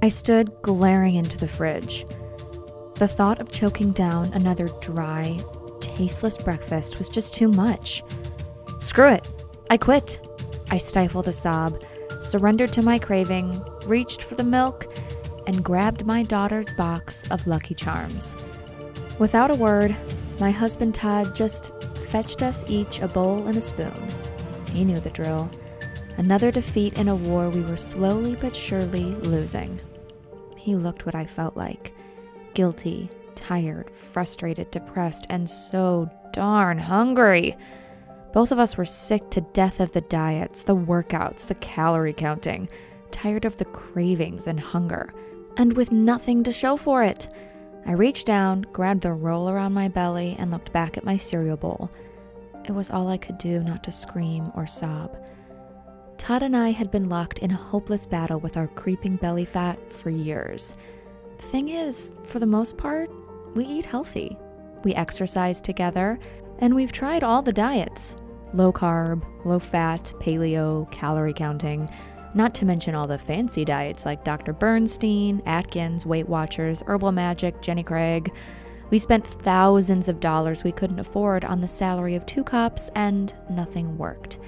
I stood glaring into the fridge. The thought of choking down another dry, tasteless breakfast was just too much. Screw it. I quit. I stifled a sob, surrendered to my craving, reached for the milk, and grabbed my daughter's box of Lucky Charms. Without a word, my husband Todd just fetched us each a bowl and a spoon. He knew the drill. Another defeat in a war we were slowly but surely losing. He looked what I felt like. Guilty, tired, frustrated, depressed, and so darn hungry. Both of us were sick to death of the diets, the workouts, the calorie counting, tired of the cravings and hunger, and with nothing to show for it. I reached down, grabbed the roll around my belly, and looked back at my cereal bowl. It was all I could do not to scream or sob. Todd and I had been locked in a hopeless battle with our creeping belly fat for years. The thing is, for the most part, we eat healthy. We exercise together, and we've tried all the diets. Low carb, low fat, paleo, calorie counting, not to mention all the fancy diets like Dr. Bernstein, Atkins, Weight Watchers, Herbal Magic, Jenny Craig. We spent thousands of dollars we couldn't afford on the salary of 2 cups, and nothing worked.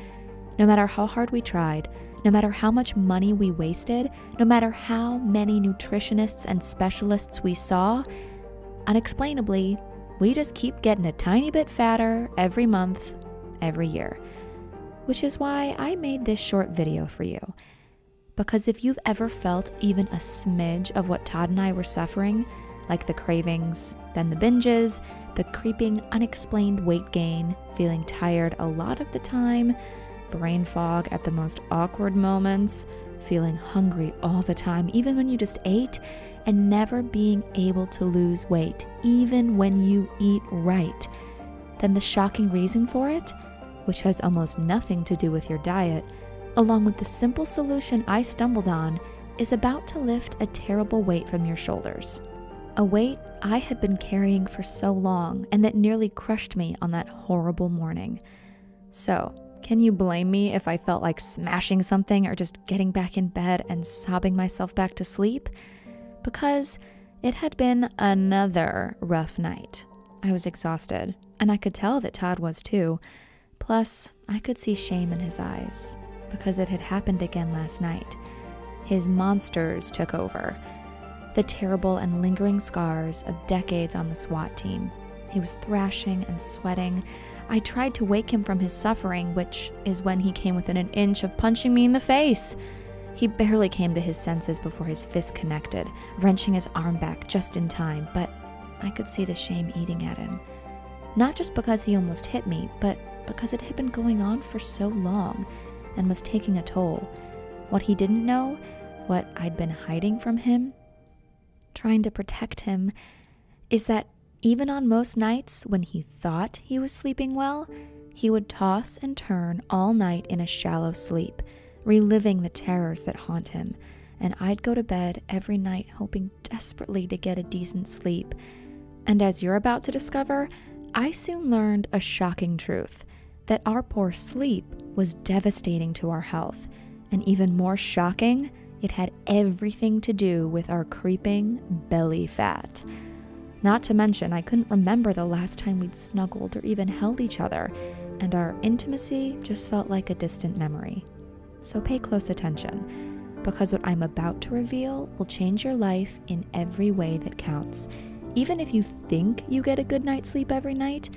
No matter how hard we tried, no matter how much money we wasted, no matter how many nutritionists and specialists we saw, unexplainably, we just keep getting a tiny bit fatter every month, every year. Which is why I made this short video for you. Because if you've ever felt even a smidge of what Todd and I were suffering, like the cravings, then the binges, the creeping unexplained weight gain, feeling tired a lot of the time, brain fog at the most awkward moments, feeling hungry all the time, even when you just ate, and never being able to lose weight, even when you eat right, then the shocking reason for it, which has almost nothing to do with your diet, along with the simple solution I stumbled on, is about to lift a terrible weight from your shoulders. A weight I had been carrying for so long and that nearly crushed me on that horrible morning. So, can you blame me if I felt like smashing something or just getting back in bed and sobbing myself back to sleep? Because it had been another rough night. I was exhausted, and I could tell that Todd was too. Plus, I could see shame in his eyes, because it had happened again last night. His monsters took over. The terrible and lingering scars of decades on the SWAT team. He was thrashing and sweating. I tried to wake him from his suffering, which is when he came within an inch of punching me in the face. He barely came to his senses before his fist connected, wrenching his arm back just in time, but I could see the shame eating at him. Not just because he almost hit me, but because it had been going on for so long and was taking a toll. What he didn't know, what I'd been hiding from him, trying to protect him, is that even on most nights when he thought he was sleeping well, he would toss and turn all night in a shallow sleep, reliving the terrors that haunt him, and I'd go to bed every night hoping desperately to get a decent sleep. And as you're about to discover, I soon learned a shocking truth, that our poor sleep was devastating to our health, and even more shocking, it had everything to do with our creeping belly fat. Not to mention, I couldn't remember the last time we'd snuggled or even held each other, and our intimacy just felt like a distant memory. So pay close attention, because what I'm about to reveal will change your life in every way that counts, even if you think you get a good night's sleep every night,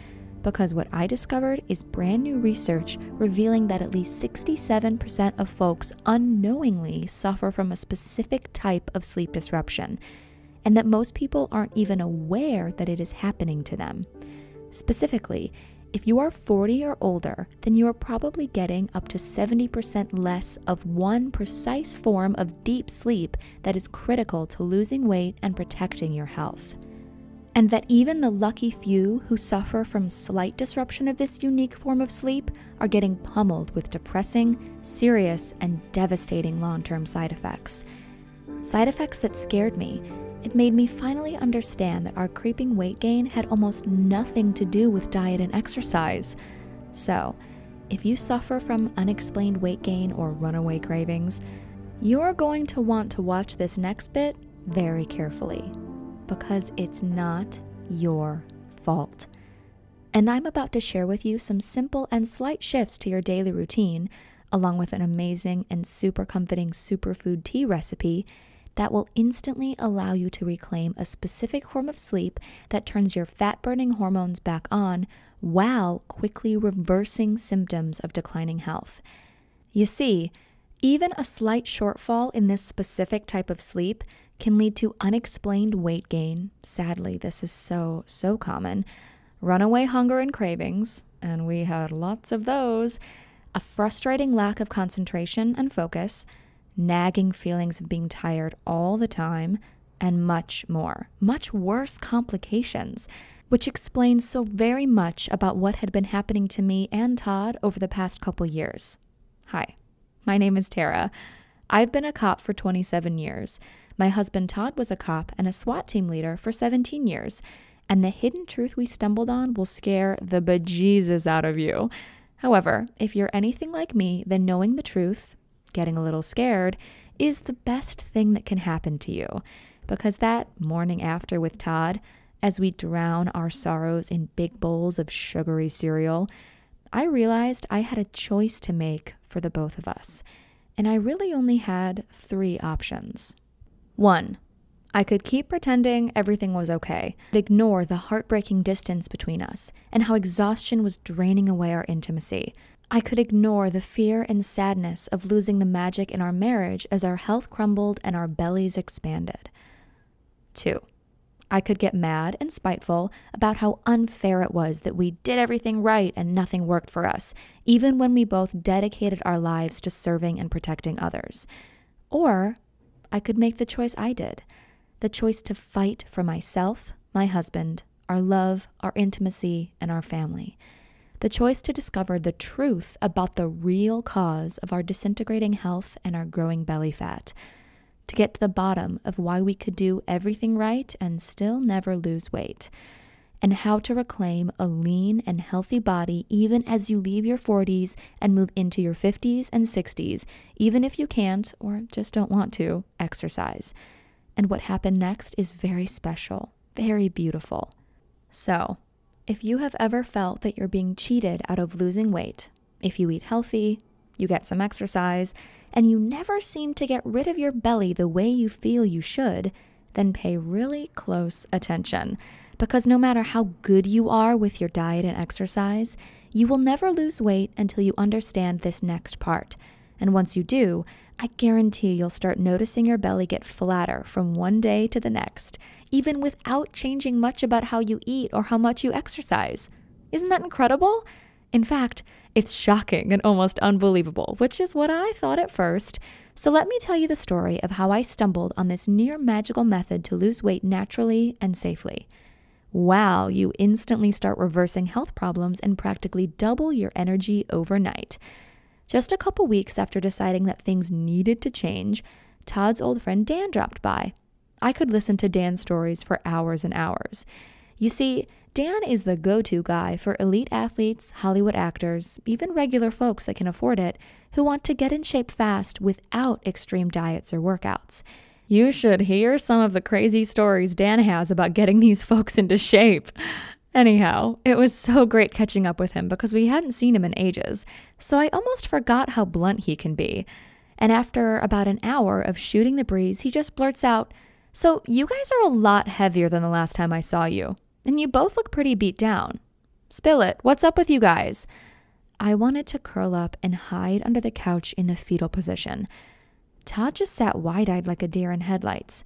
because what I discovered is brand new research revealing that at least 67% of folks unknowingly suffer from a specific type of sleep disruption, and that most people aren't even aware that it is happening to them. Specifically, if you are 40 or older, then you are probably getting up to 70% less of one precise form of deep sleep that is critical to losing weight and protecting your health. And that even the lucky few who suffer from slight disruption of this unique form of sleep are getting pummeled with depressing, serious, and devastating long-term side effects. Side effects that scared me. It made me finally understand that our creeping weight gain had almost nothing to do with diet and exercise. So, if you suffer from unexplained weight gain or runaway cravings, You're going to want to watch this next bit very carefully because it's not your fault. And I'm about to share with you some simple and slight shifts to your daily routine, along with an amazing and super comforting superfood tea recipe that will instantly allow you to reclaim a specific form of sleep that turns your fat-burning hormones back on while quickly reversing symptoms of declining health. You see, even a slight shortfall in this specific type of sleep can lead to unexplained weight gain. Sadly, this is so common. Runaway hunger and cravings, and we had lots of those. A frustrating lack of concentration and focus, nagging feelings of being tired all the time, and much more. Much worse complications, which explains so very much about what had been happening to me and Todd over the past couple years. Hi, my name is Tara. I've been a cop for 27 years. My husband Todd was a cop and a SWAT team leader for 17 years. And the hidden truth we stumbled on will scare the bejesus out of you. However, if you're anything like me, then knowing the truth, getting a little scared, is the best thing that can happen to you. Because that morning after with Todd, as we drown our sorrows in big bowls of sugary cereal, I realized I had a choice to make for the both of us. And I really only had 3 options. 1. I could keep pretending everything was okay, ignore the heartbreaking distance between us and how exhaustion was draining away our intimacy. I could ignore the fear and sadness of losing the magic in our marriage as our health crumbled and our bellies expanded. 2. I could get mad and spiteful about how unfair it was that we did everything right and nothing worked for us, even when we both dedicated our lives to serving and protecting others. Or I could make the choice I did. The choice to fight for myself, my husband, our love, our intimacy, and our family. The choice to discover the truth about the real cause of our disintegrating health and our growing belly fat. To get to the bottom of why we could do everything right and still never lose weight. And how to reclaim a lean and healthy body even as you leave your 40s and move into your 50s and 60s, even if you can't or just don't want to exercise. And what happened next is very special, very beautiful. So, if you have ever felt that you're being cheated out of losing weight, if you eat healthy, you get some exercise, and you never seem to get rid of your belly the way you feel you should, then pay really close attention. Because no matter how good you are with your diet and exercise, you will never lose weight until you understand this next part. And once you do, I guarantee you'll start noticing your belly get flatter from one day to the next, even without changing much about how you eat or how much you exercise. Isn't that incredible? In fact, it's shocking and almost unbelievable, which is what I thought at first. So let me tell you the story of how I stumbled on this near magical method to lose weight naturally and safely. Wow, you instantly start reversing health problems and practically double your energy overnight. Just a couple weeks after deciding that things needed to change, Todd's old friend Dan dropped by. I could listen to Dan's stories for hours and hours. You see, Dan is the go-to guy for elite athletes, Hollywood actors, even regular folks that can afford it, who want to get in shape fast without extreme diets or workouts. You should hear some of the crazy stories Dan has about getting these folks into shape. Anyhow, it was so great catching up with him because we hadn't seen him in ages, so I almost forgot how blunt he can be. And after about an hour of shooting the breeze, he just blurts out, "So you guys are a lot heavier than the last time I saw you, and you both look pretty beat down. Spill it, what's up with you guys?" I wanted to curl up and hide under the couch in the fetal position. Todd just sat wide-eyed like a deer in headlights.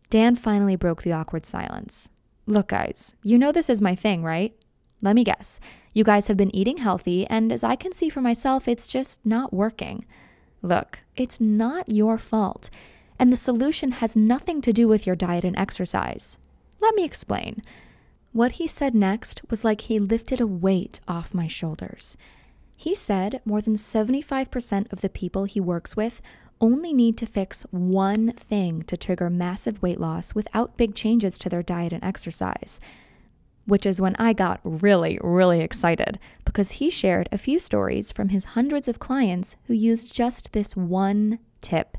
Dan finally broke the awkward silence. "Look, guys, you know this is my thing, right? Let me guess. You guys have been eating healthy, and as I can see for myself, it's just not working. Look, it's not your fault, and the solution has nothing to do with your diet and exercise. Let me explain." What he said next was like he lifted a weight off my shoulders. He said more than 75% of the people he works with only need to fix one thing to trigger massive weight loss without big changes to their diet and exercise. Which is when I got really, really excited because he shared a few stories from his hundreds of clients who used just this one tip.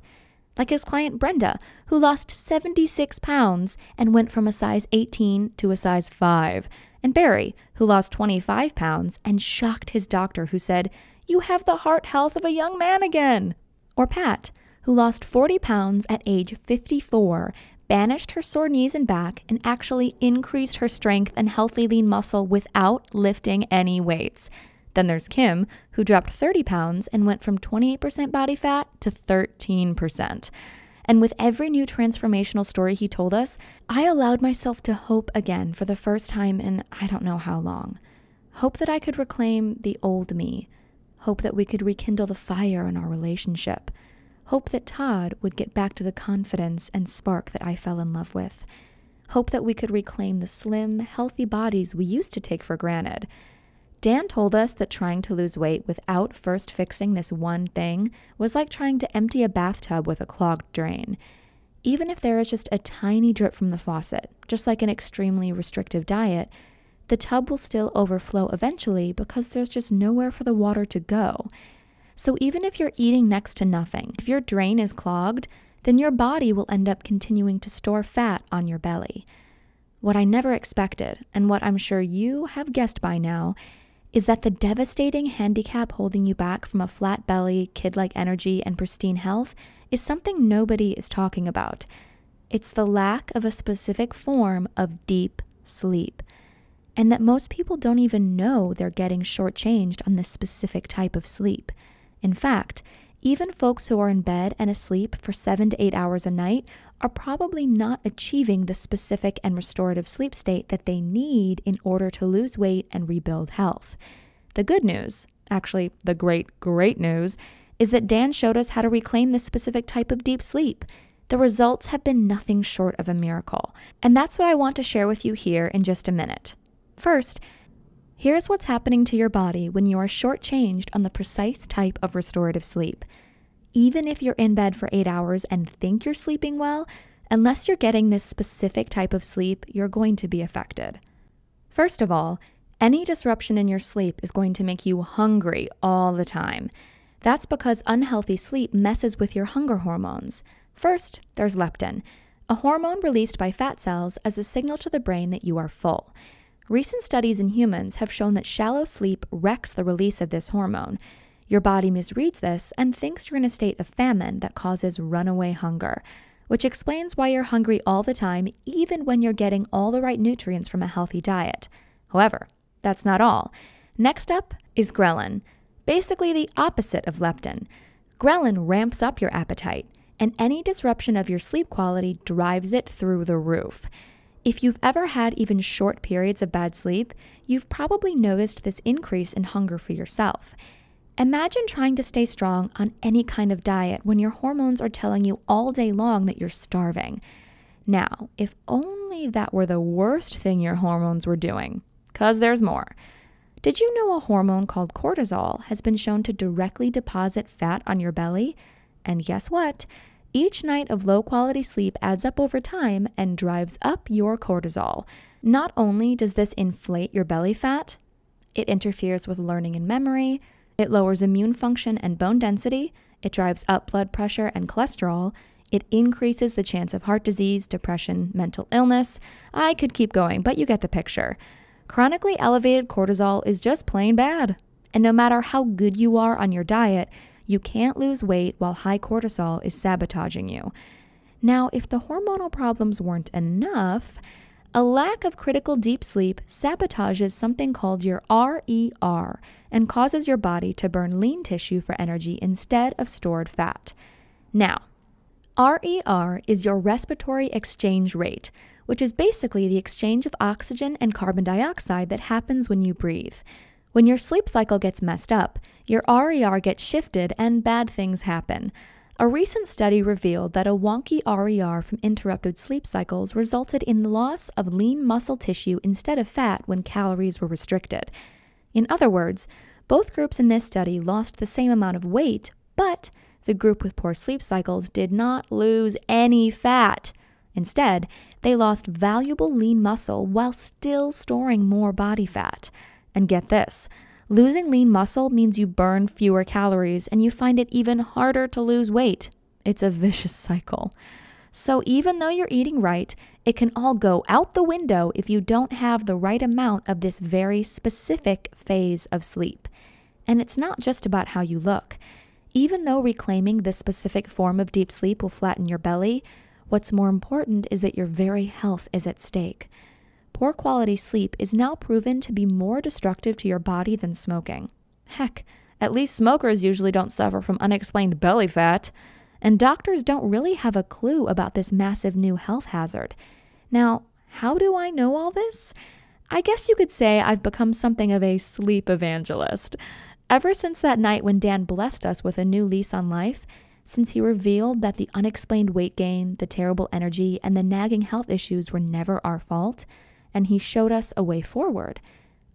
like his client Brenda, who lost 76 pounds and went from a size 18 to a size 5, and Barry, who lost 25 pounds and shocked his doctor, who said, "You have the heart health of a young man again." Or Pat, who lost 40 pounds at age 54, banished her sore knees and back, and actually increased her strength and healthy lean muscle without lifting any weights. Then there's Kim, who dropped 30 pounds and went from 28% body fat to 13%. And with every new transformational story he told us, I allowed myself to hope again for the first time in I don't know how long. Hope that I could reclaim the old me. Hope that we could rekindle the fire in our relationship. Hope that Todd would get back to the confidence and spark that I fell in love with. Hope that we could reclaim the slim, healthy bodies we used to take for granted. Dan told us that trying to lose weight without first fixing this one thing was like trying to empty a bathtub with a clogged drain. Even if there is just a tiny drip from the faucet, just like an extremely restrictive diet, the tub will still overflow eventually because there's just nowhere for the water to go. So even if you're eating next to nothing, if your drain is clogged, then your body will end up continuing to store fat on your belly. What I never expected, and what I'm sure you have guessed by now, is that the devastating handicap holding you back from a flat belly, kid-like energy, and pristine health is something nobody is talking about. It's the lack of a specific form of deep sleep, and that most people don't even know they're getting shortchanged on this specific type of sleep. In fact, even folks who are in bed and asleep for 7 to 8 hours a night are probably not achieving the specific and restorative sleep state that they need in order to lose weight and rebuild health. The good news, actually the great news, is that Dan showed us how to reclaim this specific type of deep sleep. The results have been nothing short of a miracle, and that's what I want to share with you here in just a minute. First, here's what's happening to your body when you are shortchanged on the precise type of restorative sleep. Even if you're in bed for 8 hours and think you're sleeping well, unless you're getting this specific type of sleep, you're going to be affected. First of all, any disruption in your sleep is going to make you hungry all the time. That's because unhealthy sleep messes with your hunger hormones. First, there's leptin, a hormone released by fat cells as a signal to the brain that you are full. Recent studies in humans have shown that shallow sleep wrecks the release of this hormone. Your body misreads this and thinks you're in a state of famine that causes runaway hunger, which explains why you're hungry all the time, even when you're getting all the right nutrients from a healthy diet. However, that's not all. Next up is ghrelin, basically the opposite of leptin. Ghrelin ramps up your appetite, and any disruption of your sleep quality drives it through the roof. If you've ever had even short periods of bad sleep, you've probably noticed this increase in hunger for yourself. Imagine trying to stay strong on any kind of diet when your hormones are telling you all day long that you're starving. Now, if only that were the worst thing your hormones were doing, 'cause there's more. Did you know a hormone called cortisol has been shown to directly deposit fat on your belly? And guess what? Each night of low-quality sleep adds up over time and drives up your cortisol. Not only does this inflate your belly fat, it interferes with learning and memory, it lowers immune function and bone density, it drives up blood pressure and cholesterol, it increases the chance of heart disease, depression, mental illness. I could keep going, but you get the picture. Chronically elevated cortisol is just plain bad. And no matter how good you are on your diet, you can't lose weight while high cortisol is sabotaging you. Now, if the hormonal problems weren't enough, a lack of critical deep sleep sabotages something called your RER and causes your body to burn lean tissue for energy instead of stored fat. Now, RER is your respiratory exchange rate, which is basically the exchange of oxygen and carbon dioxide that happens when you breathe. When your sleep cycle gets messed up, your RER gets shifted and bad things happen. A recent study revealed that a wonky RER from interrupted sleep cycles resulted in the loss of lean muscle tissue instead of fat when calories were restricted. In other words, both groups in this study lost the same amount of weight, but the group with poor sleep cycles did not lose any fat. Instead, they lost valuable lean muscle while still storing more body fat. And get this, losing lean muscle means you burn fewer calories and you find it even harder to lose weight. It's a vicious cycle. So even though you're eating right, it can all go out the window if you don't have the right amount of this very specific phase of sleep. And it's not just about how you look. Even though reclaiming this specific form of deep sleep will flatten your belly, what's more important is that your very health is at stake. Poor quality sleep is now proven to be more destructive to your body than smoking. Heck, at least smokers usually don't suffer from unexplained belly fat. And doctors don't really have a clue about this massive new health hazard. Now, how do I know all this? I guess you could say I've become something of a sleep evangelist. Ever since that night when Dan blessed us with a new lease on life, since he revealed that the unexplained weight gain, the terrible energy, and the nagging health issues were never our fault, and he showed us a way forward,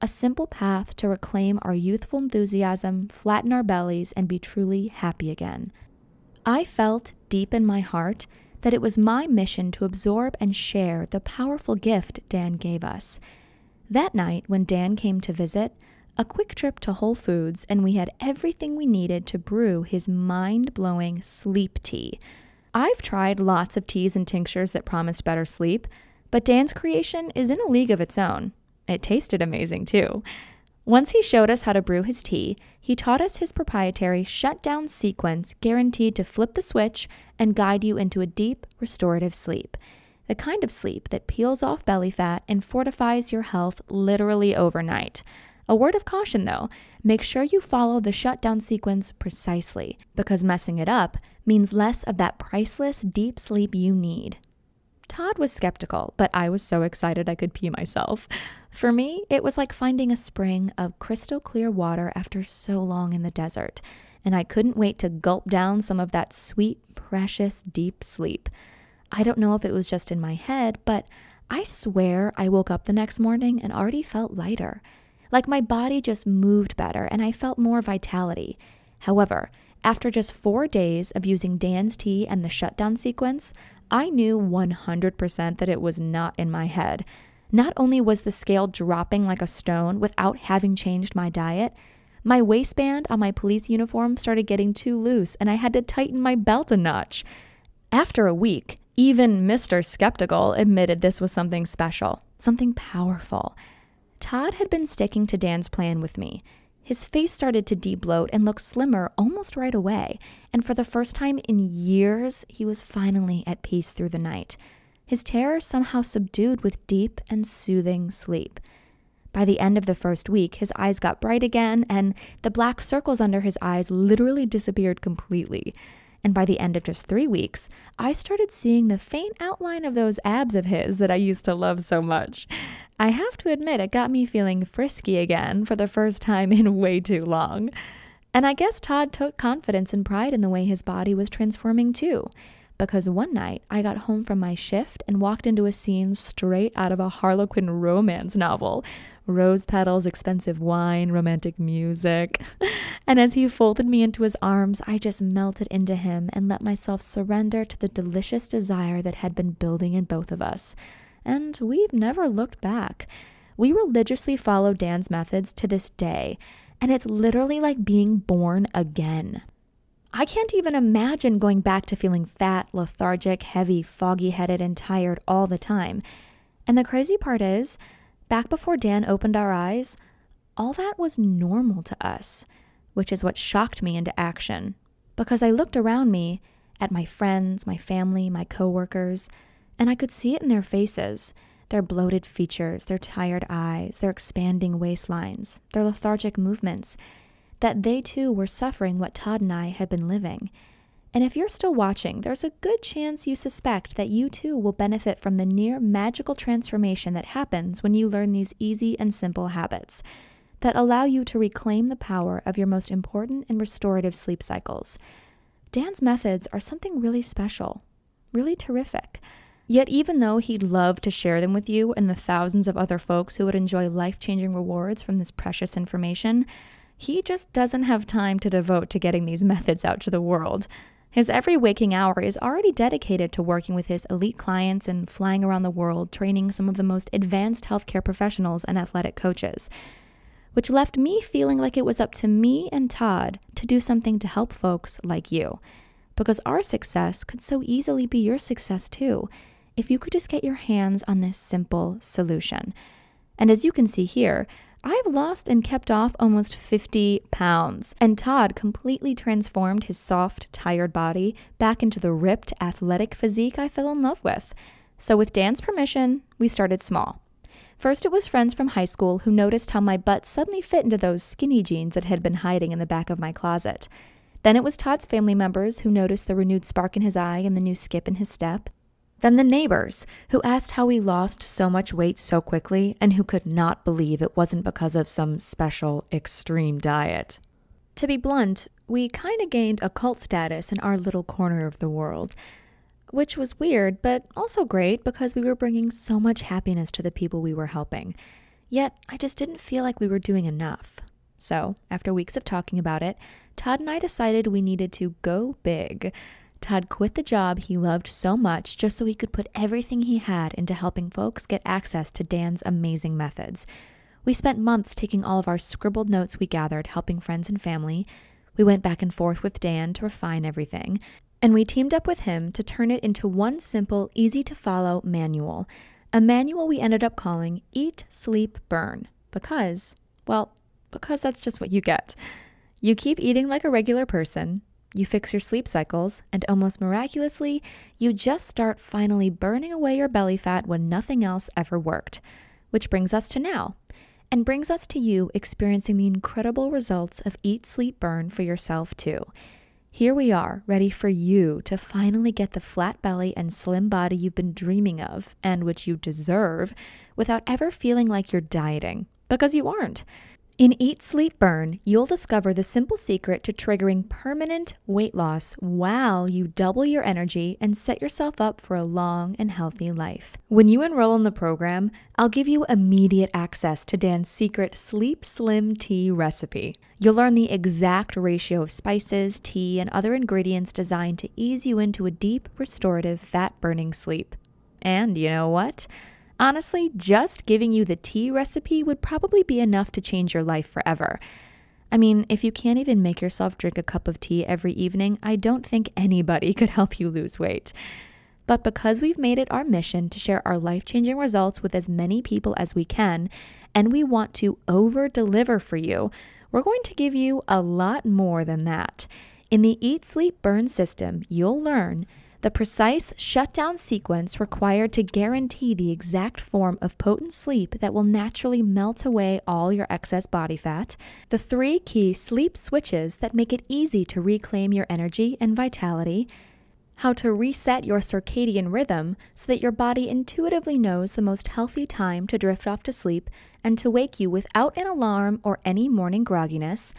a simple path to reclaim our youthful enthusiasm, flatten our bellies, and be truly happy again. I felt deep in my heart that it was my mission to absorb and share the powerful gift Dan gave us. That night, when Dan came to visit, a quick trip to Whole Foods, and we had everything we needed to brew his mind-blowing sleep tea. I've tried lots of teas and tinctures that promised better sleep, but Dan's creation is in a league of its own. It tasted amazing, too. Once he showed us how to brew his tea, he taught us his proprietary shutdown sequence guaranteed to flip the switch and guide you into a deep, restorative sleep. The kind of sleep that peels off belly fat and fortifies your health literally overnight. A word of caution, though, make sure you follow the shutdown sequence precisely, because messing it up means less of that priceless deep sleep you need. Todd was skeptical, but I was so excited I could pee myself. For me, it was like finding a spring of crystal clear water after so long in the desert, and I couldn't wait to gulp down some of that sweet, precious, deep sleep. I don't know if it was just in my head, but I swear I woke up the next morning and already felt lighter. Like my body just moved better and I felt more vitality. However, after just 4 days of using Dan's tea and the shutdown sequence, I knew 100% that it was not in my head. Not only was the scale dropping like a stone without having changed my diet, my waistband on my police uniform started getting too loose and I had to tighten my belt a notch. After a week, even Mr. Skeptical admitted this was something special, something powerful. Todd had been sticking to Dan's plan with me. His face started to de-bloat and look slimmer almost right away, and for the first time in years, he was finally at peace through the night. His terror somehow subdued with deep and soothing sleep. By the end of the first week, his eyes got bright again, and the black circles under his eyes literally disappeared completely. And by the end of just 3 weeks, I started seeing the faint outline of those abs of his that I used to love so much. I have to admit, it got me feeling frisky again for the first time in way too long. And I guess Todd took confidence and pride in the way his body was transforming too. Because one night, I got home from my shift and walked into a scene straight out of a Harlequin romance novel. Rose petals, expensive wine, romantic music. And as he folded me into his arms, I just melted into him and let myself surrender to the delicious desire that had been building in both of us. And we've never looked back. We religiously follow Dan's methods to this day, and it's literally like being born again. I can't even imagine going back to feeling fat, lethargic, heavy, foggy-headed, and tired all the time. And the crazy part is, back before Dan opened our eyes, all that was normal to us, which is what shocked me into action. Because I looked around me at my friends, my family, my coworkers, and I could see it in their faces, their bloated features, their tired eyes, their expanding waistlines, their lethargic movements, that they too were suffering what Todd and I had been living. And if you're still watching, there's a good chance you suspect that you too will benefit from the near magical transformation that happens when you learn these easy and simple habits that allow you to reclaim the power of your most important and restorative sleep cycles. Dan's methods are something really special, really terrific. Yet even though he'd love to share them with you and the thousands of other folks who would enjoy life-changing rewards from this precious information, he just doesn't have time to devote to getting these methods out to the world. His every waking hour is already dedicated to working with his elite clients and flying around the world training some of the most advanced healthcare professionals and athletic coaches, which left me feeling like it was up to me and Todd to do something to help folks like you. because our success could so easily be your success too, if you could just get your hands on this simple solution. And as you can see here, I've lost and kept off almost 50 pounds, and Todd completely transformed his soft, tired body back into the ripped, athletic physique I fell in love with. So with Dan's permission, we started small. First, it was friends from high school who noticed how my butt suddenly fit into those skinny jeans that had been hiding in the back of my closet. Then it was Todd's family members who noticed the renewed spark in his eye and the new skip in his step. Then the neighbors, who asked how we lost so much weight so quickly and who could not believe it wasn't because of some special extreme diet. To be blunt, we kind of gained a cult status in our little corner of the world, which was weird, but also great because we were bringing so much happiness to the people we were helping. Yet, I just didn't feel like we were doing enough. So, after weeks of talking about it, Todd and I decided we needed to go big. Todd quit the job he loved so much just so he could put everything he had into helping folks get access to Dan's amazing methods. We spent months taking all of our scribbled notes we gathered, helping friends and family. We went back and forth with Dan to refine everything. And we teamed up with him to turn it into one simple, easy-to-follow manual. A manual we ended up calling Eat, Sleep, Burn. Because that's just what you get. You keep eating like a regular person. You fix your sleep cycles, and almost miraculously, you just start finally burning away your belly fat when nothing else ever worked. Which brings us to now, and brings us to you experiencing the incredible results of Eat, Sleep, Burn for yourself too. Here we are, ready for you to finally get the flat belly and slim body you've been dreaming of, and which you deserve, without ever feeling like you're dieting, because you aren't. In Eat, Sleep, Burn, you'll discover the simple secret to triggering permanent weight loss while you double your energy and set yourself up for a long and healthy life. When you enroll in the program, I'll give you immediate access to Dan's secret Sleep Slim tea recipe. You'll learn the exact ratio of spices, tea, and other ingredients designed to ease you into a deep, restorative, fat-burning sleep. And you know what? Honestly, just giving you the tea recipe would probably be enough to change your life forever. I mean, if you can't even make yourself drink a cup of tea every evening, I don't think anybody could help you lose weight. But because we've made it our mission to share our life-changing results with as many people as we can, and we want to over-deliver for you, we're going to give you a lot more than that. In the Eat, Sleep, Burn system, you'll learn the precise shutdown sequence required to guarantee the exact form of potent sleep that will naturally melt away all your excess body fat, the 3 key sleep switches that make it easy to reclaim your energy and vitality, how to reset your circadian rhythm so that your body intuitively knows the most healthy time to drift off to sleep and to wake you without an alarm or any morning grogginess,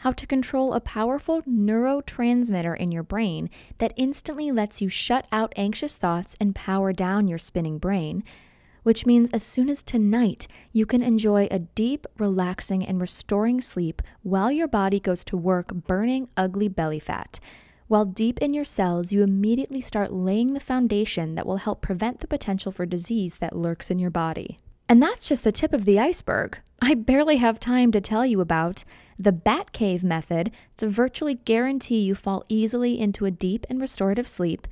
how to control a powerful neurotransmitter in your brain that instantly lets you shut out anxious thoughts and power down your spinning brain, which means as soon as tonight, you can enjoy a deep, relaxing, and restoring sleep while your body goes to work burning ugly belly fat. While deep in your cells, you immediately start laying the foundation that will help prevent the potential for disease that lurks in your body. And that's just the tip of the iceberg. I barely have time to tell you about the Bat Cave method to virtually guarantee you fall easily into a deep and restorative sleep,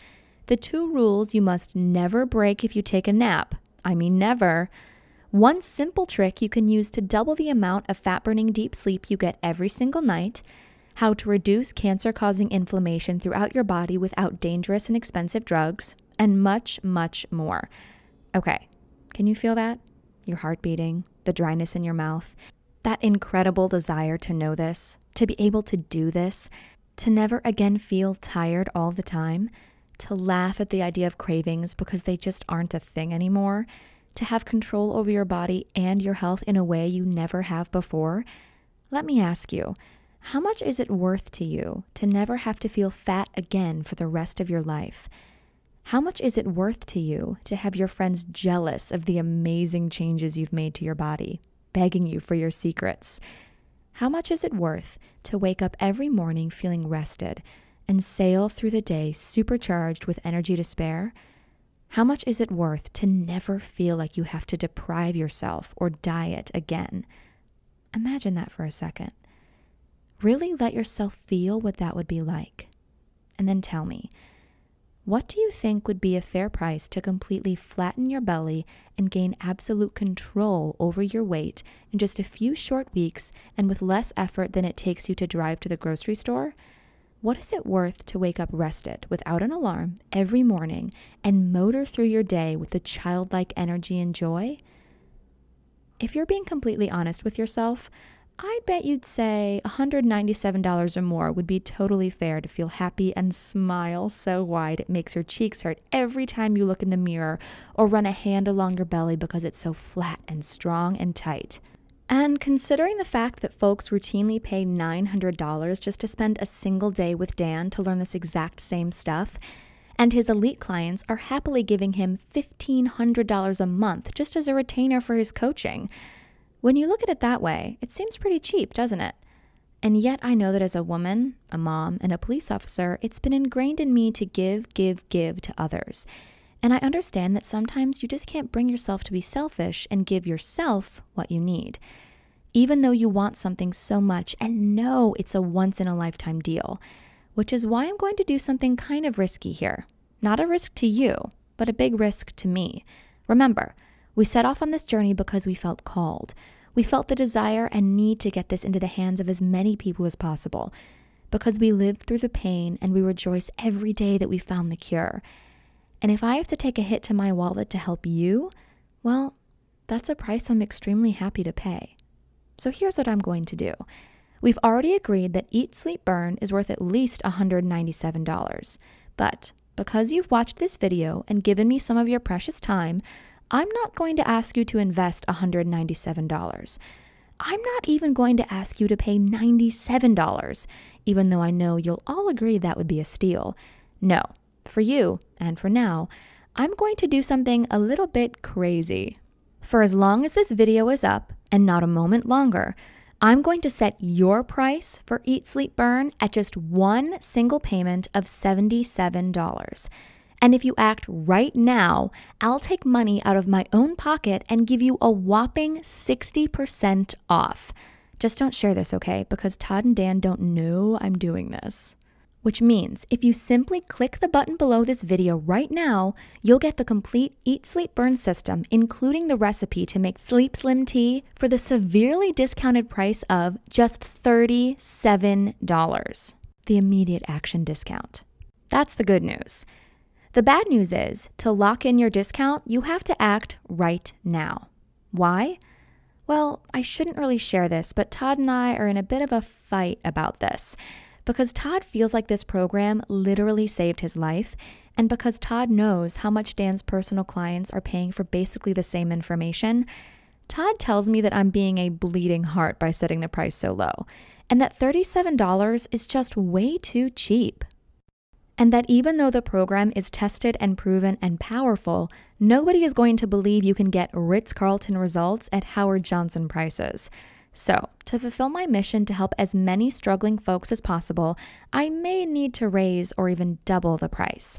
the 2 rules you must never break if you take a nap. I mean never. One simple trick you can use to double the amount of fat-burning deep sleep you get every single night, how to reduce cancer-causing inflammation throughout your body without dangerous and expensive drugs, and much, much more. Okay, can you feel that? Your heart beating, the dryness in your mouth, that incredible desire to know this, to be able to do this, to never again feel tired all the time, to laugh at the idea of cravings because they just aren't a thing anymore, to have control over your body and your health in a way you never have before. Let me ask you, how much is it worth to you to never have to feel fat again for the rest of your life? How much is it worth to you to have your friends jealous of the amazing changes you've made to your body, begging you for your secrets? How much is it worth to wake up every morning feeling rested and sail through the day supercharged with energy to spare? How much is it worth to never feel like you have to deprive yourself or diet again? Imagine that for a second. Really let yourself feel what that would be like. and then tell me, what do you think would be a fair price to completely flatten your belly and gain absolute control over your weight in just a few short weeks and with less effort than it takes you to drive to the grocery store? What is it worth to wake up rested without an alarm every morning and motor through your day with the childlike energy and joy? If you're being completely honest with yourself, I'd bet you'd say $197 or more would be totally fair to feel happy and smile so wide it makes your cheeks hurt every time you look in the mirror or run a hand along your belly because it's so flat and strong and tight. And considering the fact that folks routinely pay $900 just to spend a single day with Dan to learn this exact same stuff, and his elite clients are happily giving him $1,500 a month just as a retainer for his coaching, when you look at it that way, it seems pretty cheap, doesn't it? And yet I know that as a woman, a mom, and a police officer, it's been ingrained in me to give to others. And I understand that sometimes you just can't bring yourself to be selfish and give yourself what you need, even though you want something so much and know it's a once-in-a-lifetime deal, which is why I'm going to do something kind of risky here. Not a risk to you, but a big risk to me. Remember, we set off on this journey because we felt called. We felt the desire and need to get this into the hands of as many people as possible because we lived through the pain and we rejoice every day that we found the cure. And if I have to take a hit to my wallet to help you, well, that's a price I'm extremely happy to pay. So here's what I'm going to do. We've already agreed that Eat, Sleep, Burn is worth at least $197. But because you've watched this video and given me some of your precious time, I'm not going to ask you to invest $197. I'm not even going to ask you to pay $97, even though I know you'll all agree that would be a steal. No, for you, and for now, I'm going to do something a little bit crazy. For as long as this video is up, and not a moment longer, I'm going to set your price for Eat, Sleep, Burn at just one single payment of $77. And if you act right now, I'll take money out of my own pocket and give you a whopping 60% off. Just don't share this, okay? Because Todd and Dan don't know I'm doing this. Which means if you simply click the button below this video right now, you'll get the complete Eat, Sleep, Burn system, including the recipe to make Sleep Slim tea for the severely discounted price of just $37. The immediate action discount. That's the good news. The bad news is, to lock in your discount, you have to act right now. Why? Well, I shouldn't really share this, but Todd and I are in a bit of a fight about this. Because Todd feels like this program literally saved his life, and because Todd knows how much Dan's personal clients are paying for basically the same information, Todd tells me that I'm being a bleeding heart by setting the price so low, and that $37 is just way too cheap. And that even though the program is tested and proven and powerful, nobody is going to believe you can get Ritz-Carlton results at Howard Johnson prices. So, to fulfill my mission to help as many struggling folks as possible, I may need to raise or even double the price.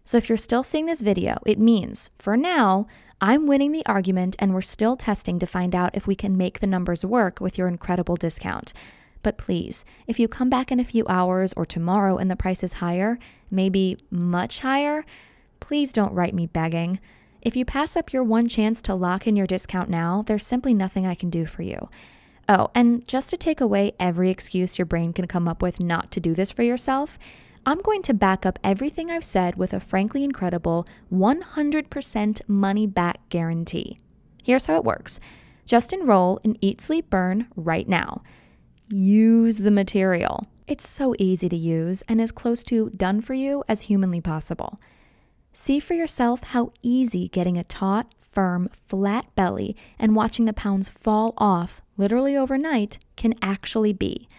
So if you're still seeing this video, it means, for now, I'm winning the argument and we're still testing to find out if we can make the numbers work with your incredible discount. But please, if you come back in a few hours or tomorrow and the price is higher, maybe much higher, please don't write me begging. If you pass up your one chance to lock in your discount now, there's simply nothing I can do for you. Oh, and just to take away every excuse your brain can come up with not to do this for yourself, I'm going to back up everything I've said with a frankly incredible 100% money-back guarantee. Here's how it works. Just enroll in Eat, Sleep, Burn right now. Use the material. It's so easy to use and as close to done for you as humanly possible. See for yourself how easy getting a taut, firm, flat belly and watching the pounds fall off literally overnight can actually be.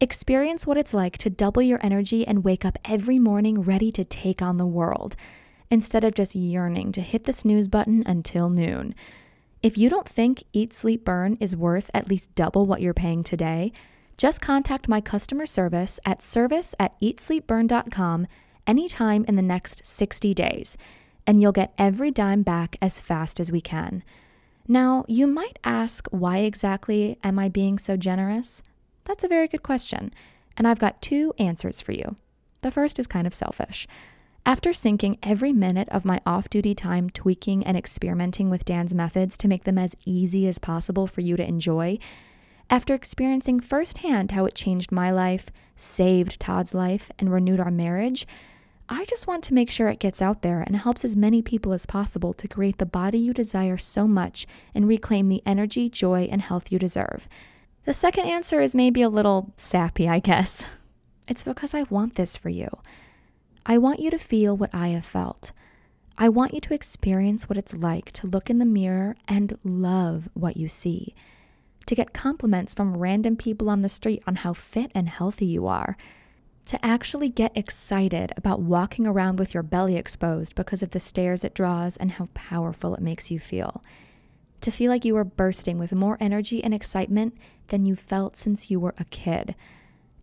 Experience what it's like to double your energy and wake up every morning ready to take on the world, instead of just yearning to hit the snooze button until noon. If you don't think Eat, Sleep, Burn is worth at least double what you're paying today, just contact my customer service at service@eatsleepburn.com anytime in the next 60 days, and you'll get every dime back as fast as we can. Now, you might ask, why exactly am I being so generous? That's a very good question, and I've got two answers for you. The first is kind of selfish. After sinking every minute of my off-duty time tweaking and experimenting with Dan's methods to make them as easy as possible for you to enjoy, after experiencing firsthand how it changed my life, saved Todd's life, and renewed our marriage, I just want to make sure it gets out there and helps as many people as possible to create the body you desire so much and reclaim the energy, joy, and health you deserve. The second answer is maybe a little sappy, I guess. It's because I want this for you. I want you to feel what I have felt. I want you to experience what it's like to look in the mirror and love what you see. To get compliments from random people on the street on how fit and healthy you are. To actually get excited about walking around with your belly exposed because of the stares it draws and how powerful it makes you feel. To feel like you are bursting with more energy and excitement than you felt since you were a kid.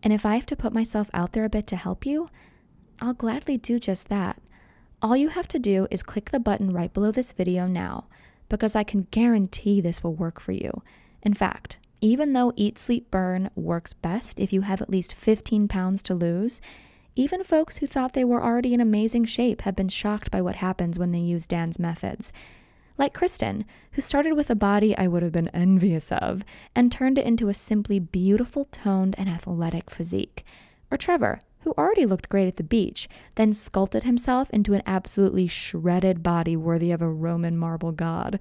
And if I have to put myself out there a bit to help you, I'll gladly do just that. All you have to do is click the button right below this video now, because I can guarantee this will work for you. In fact, even though Eat, Sleep, Burn works best if you have at least 15 pounds to lose, even folks who thought they were already in amazing shape have been shocked by what happens when they use Dan's methods. Like Kristen, who started with a body I would have been envious of and turned it into a simply beautiful, toned, and athletic physique. Or Trevor, who already looked great at the beach, then sculpted himself into an absolutely shredded body worthy of a Roman marble god.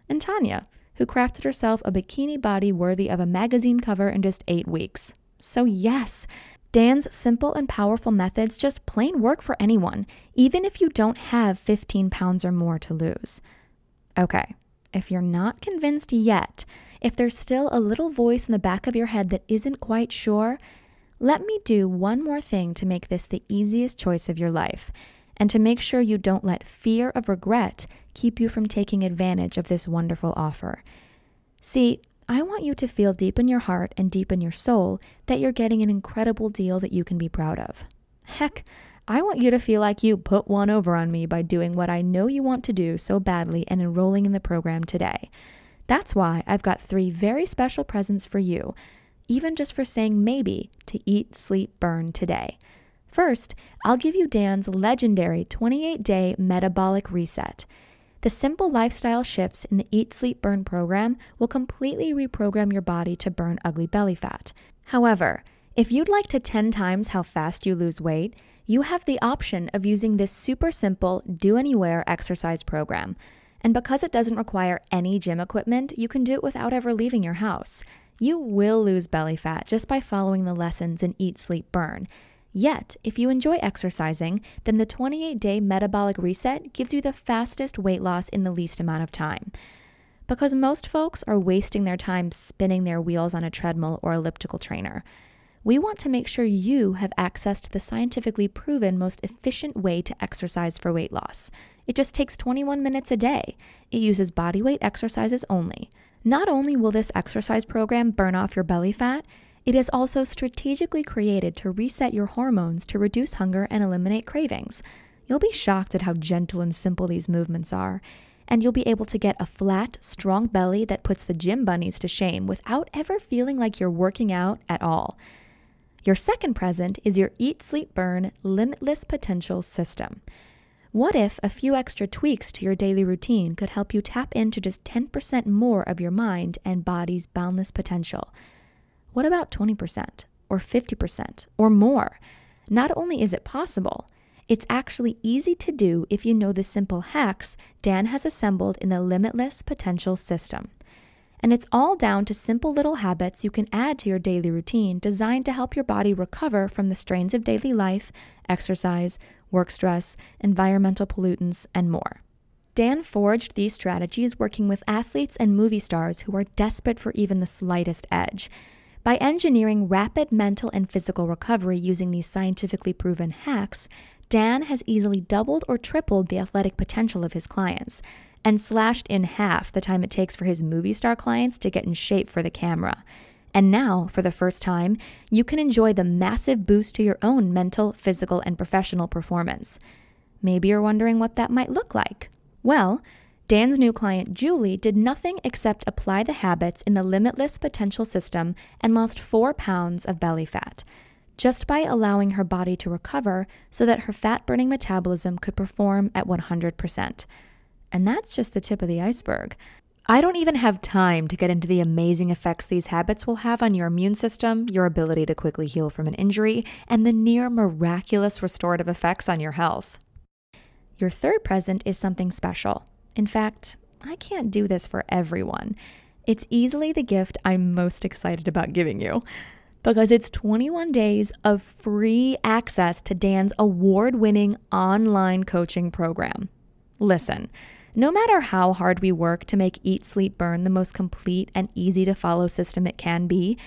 And Tanya, who crafted herself a bikini body worthy of a magazine cover in just 8 weeks. So yes, Dan's simple and powerful methods just plain work for anyone, even if you don't have 15 pounds or more to lose. Okay, if you're not convinced yet, if there's still a little voice in the back of your head that isn't quite sure, let me do one more thing to make this the easiest choice of your life, and to make sure you don't let fear of regret keep you from taking advantage of this wonderful offer. See, I want you to feel deep in your heart and deep in your soul that you're getting an incredible deal that you can be proud of. Heck, I want you to feel like you put one over on me by doing what I know you want to do so badly and enrolling in the program today. That's why I've got 3 very special presents for you, even just for saying maybe to Eat, Sleep, Burn today. First, I'll give you Dan's legendary 28-day metabolic reset. The simple lifestyle shifts in the Eat, Sleep, Burn program will completely reprogram your body to burn ugly belly fat. However, if you'd like to 10 times how fast you lose weight, you have the option of using this super simple do-anywhere exercise program. And because it doesn't require any gym equipment, you can do it without ever leaving your house. You will lose belly fat just by following the lessons in Eat, Sleep, Burn. Yet, if you enjoy exercising, then the 28-day metabolic reset gives you the fastest weight loss in the least amount of time. Because most folks are wasting their time spinning their wheels on a treadmill or elliptical trainer. We want to make sure you have access to the scientifically proven most efficient way to exercise for weight loss. It just takes 21 minutes a day. It uses body weight exercises only. Not only will this exercise program burn off your belly fat, it is also strategically created to reset your hormones to reduce hunger and eliminate cravings. You'll be shocked at how gentle and simple these movements are, and you'll be able to get a flat, strong belly that puts the gym bunnies to shame without ever feeling like you're working out at all. Your second present is your Eat, Sleep, Burn Limitless Potential System. What if a few extra tweaks to your daily routine could help you tap into just 10% more of your mind and body's boundless potential? What about 20% or 50% or more? Not only is it possible, it's actually easy to do if you know the simple hacks Dan has assembled in the Limitless Potential System. And it's all down to simple little habits you can add to your daily routine designed to help your body recover from the strains of daily life, exercise, work stress, environmental pollutants, and more. Dan forged these strategies working with athletes and movie stars who are desperate for even the slightest edge. By engineering rapid mental and physical recovery using these scientifically proven hacks, Dan has easily doubled or tripled the athletic potential of his clients, and slashed in half the time it takes for his movie star clients to get in shape for the camera. And now, for the first time, you can enjoy the massive boost to your own mental, physical, and professional performance. Maybe you're wondering what that might look like. Well, Dan's new client, Julie, did nothing except apply the habits in the Limitless Potential System and lost 4 pounds of belly fat. just by allowing her body to recover so that her fat-burning metabolism could perform at 100%. And that's just the tip of the iceberg. I don't even have time to get into the amazing effects these habits will have on your immune system, your ability to quickly heal from an injury, and the near miraculous restorative effects on your health. Your third present is something special. In fact, I can't do this for everyone. It's easily the gift I'm most excited about giving you, because it's 21 days of free access to Dan's award-winning online coaching program. Listen, no matter how hard we work to make Eat, Sleep, Burn the most complete and easy to follow system it can be,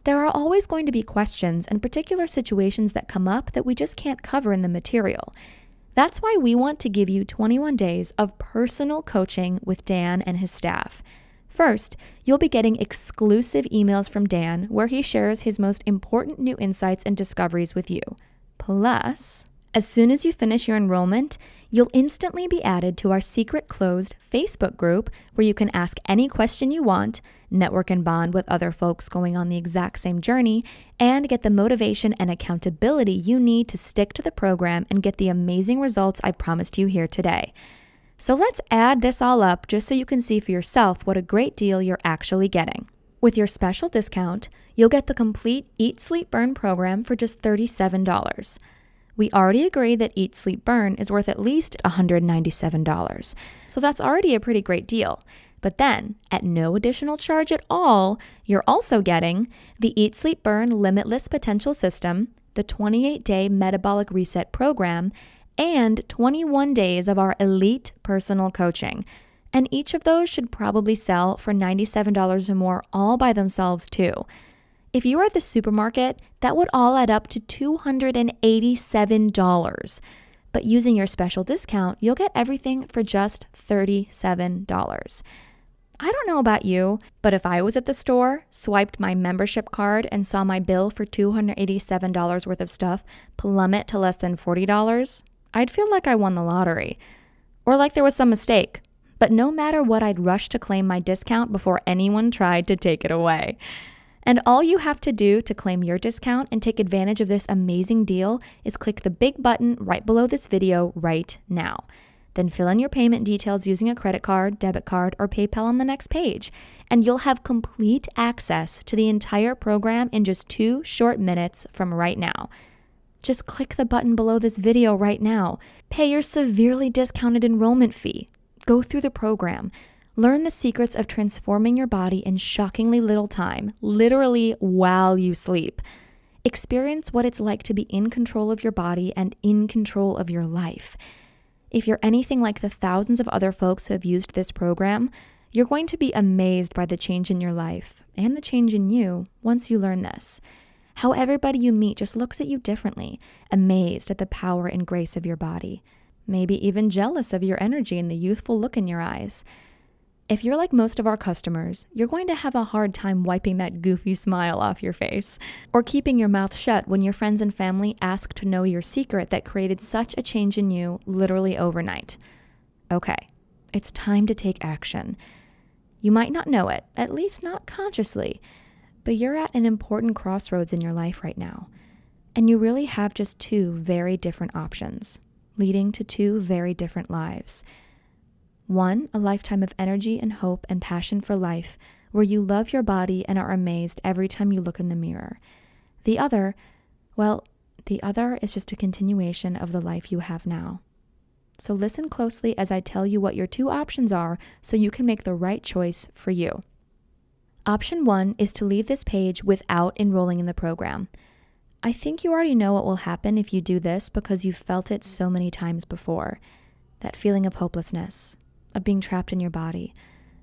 there are always going to be questions and particular situations that come up that we just can't cover in the material. That's why we want to give you 21 days of personal coaching with Dan and his staff. First, you'll be getting exclusive emails from Dan where he shares his most important new insights and discoveries with you. Plus, as soon as you finish your enrollment, you'll instantly be added to our secret closed Facebook group where you can ask any question you want, network and bond with other folks going on the exact same journey, and get the motivation and accountability you need to stick to the program and get the amazing results I promised you here today. So let's add this all up just so you can see for yourself what a great deal you're actually getting. With your special discount, you'll get the complete Eat, Sleep, Burn program for just $37. We already agree that Eat, Sleep, Burn is worth at least $197, so that's already a pretty great deal. But then, at no additional charge at all, you're also getting the Eat, Sleep, Burn Limitless Potential System, the 28-day Metabolic Reset Program, and 21 days of our elite personal coaching. And each of those should probably sell for $97 or more all by themselves too. If you were at the supermarket, that would all add up to $287. But using your special discount, you'll get everything for just $37. I don't know about you, but if I was at the store, swiped my membership card, and saw my bill for $287 worth of stuff plummet to less than $40, I'd feel like I won the lottery. Or like there was some mistake. But no matter what, I'd rush to claim my discount before anyone tried to take it away. And all you have to do to claim your discount and take advantage of this amazing deal is click the big button right below this video right now. Then fill in your payment details using a credit card, debit card, or PayPal on the next page, and you'll have complete access to the entire program in just 2 short minutes from right now. Just click the button below this video right now. Pay your severely discounted enrollment fee. Go through the program. Learn the secrets of transforming your body in shockingly little time, literally while you sleep. Experience what it's like to be in control of your body and in control of your life. If you're anything like the thousands of other folks who have used this program, you're going to be amazed by the change in your life and the change in you once you learn this. How everybody you meet just looks at you differently, amazed at the power and grace of your body, maybe even jealous of your energy and the youthful look in your eyes. If you're like most of our customers, you're going to have a hard time wiping that goofy smile off your face or keeping your mouth shut when your friends and family ask to know your secret that created such a change in you literally overnight. Okay, it's time to take action. You might not know it, at least not consciously, but you're at an important crossroads in your life right now, and you really have just 2 very different options, leading to 2 very different lives. One, a lifetime of energy and hope and passion for life, where you love your body and are amazed every time you look in the mirror. The other is just a continuation of the life you have now. So listen closely as I tell you what your 2 options are so you can make the right choice for you. Option 1 is to leave this page without enrolling in the program. I think you already know what will happen if you do this because you've felt it so many times before. That feeling of hopelessness, of being trapped in your body,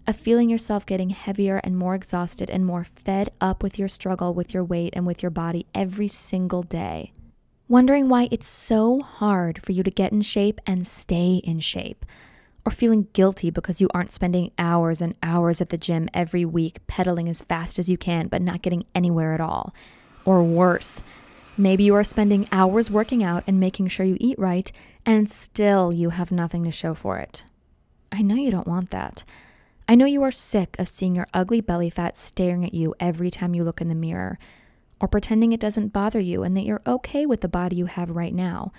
of feeling yourself getting heavier and more exhausted and more fed up with your struggle with your weight and with your body every single day. Wondering why it's so hard for you to get in shape and stay in shape. Or feeling guilty because you aren't spending hours and hours at the gym every week pedaling as fast as you can but not getting anywhere at all. Or worse, maybe you are spending hours working out and making sure you eat right and still you have nothing to show for it. I know you don't want that. I know you are sick of seeing your ugly belly fat staring at you every time you look in the mirror. or pretending it doesn't bother you and that you're okay with the body you have right now,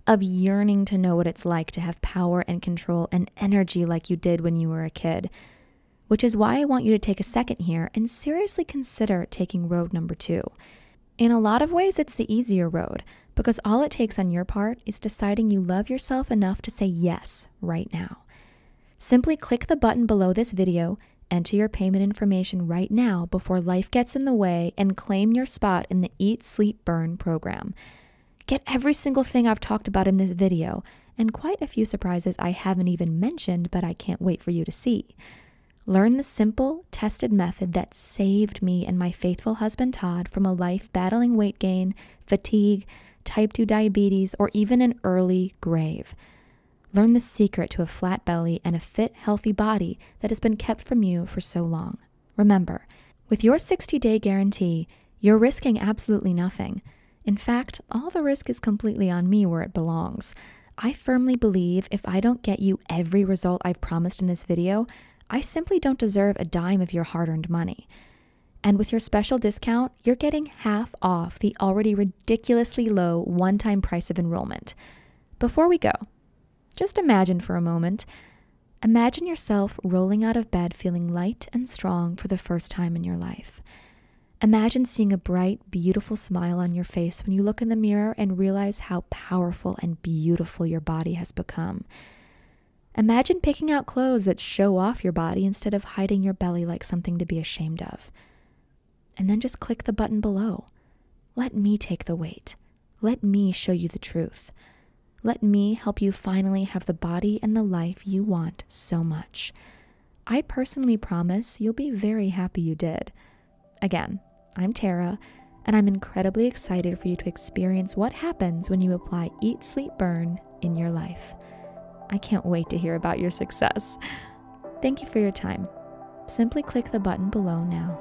of yearning to know what it's like to have power and control and energy like you did when you were a kid. Which is why I want you to take a second here and seriously consider taking road number 2. In a lot of ways, it's the easier road, because all it takes on your part is deciding you love yourself enough to say yes right now. Simply click the button below this video, enter your payment information right now before life gets in the way, and claim your spot in the Eat, Sleep, Burn program. Get every single thing I've talked about in this video, and quite a few surprises I haven't even mentioned, but I can't wait for you to see. Learn the simple, tested method that saved me and my faithful husband Todd from a life battling weight gain, fatigue, type 2 diabetes, or even an early grave. Learn the secret to a flat belly and a fit, healthy body that has been kept from you for so long. Remember, with your 60-day guarantee, you're risking absolutely nothing. In fact, all the risk is completely on me where it belongs. I firmly believe if I don't get you every result I've promised in this video, I simply don't deserve a dime of your hard-earned money. And with your special discount, you're getting half off the already ridiculously low one-time price of enrollment. Before we go, just imagine for a moment. Imagine yourself rolling out of bed feeling light and strong for the first time in your life. Imagine seeing a bright, beautiful smile on your face when you look in the mirror and realize how powerful and beautiful your body has become. Imagine picking out clothes that show off your body instead of hiding your belly like something to be ashamed of. And then just click the button below. Let me take the weight. Let me show you the truth. Let me help you finally have the body and the life you want so much. I personally promise you'll be very happy you did. Again, I'm Tara, and I'm incredibly excited for you to experience what happens when you apply Eat, Sleep, Burn in your life. I can't wait to hear about your success. Thank you for your time. Simply click the button below now.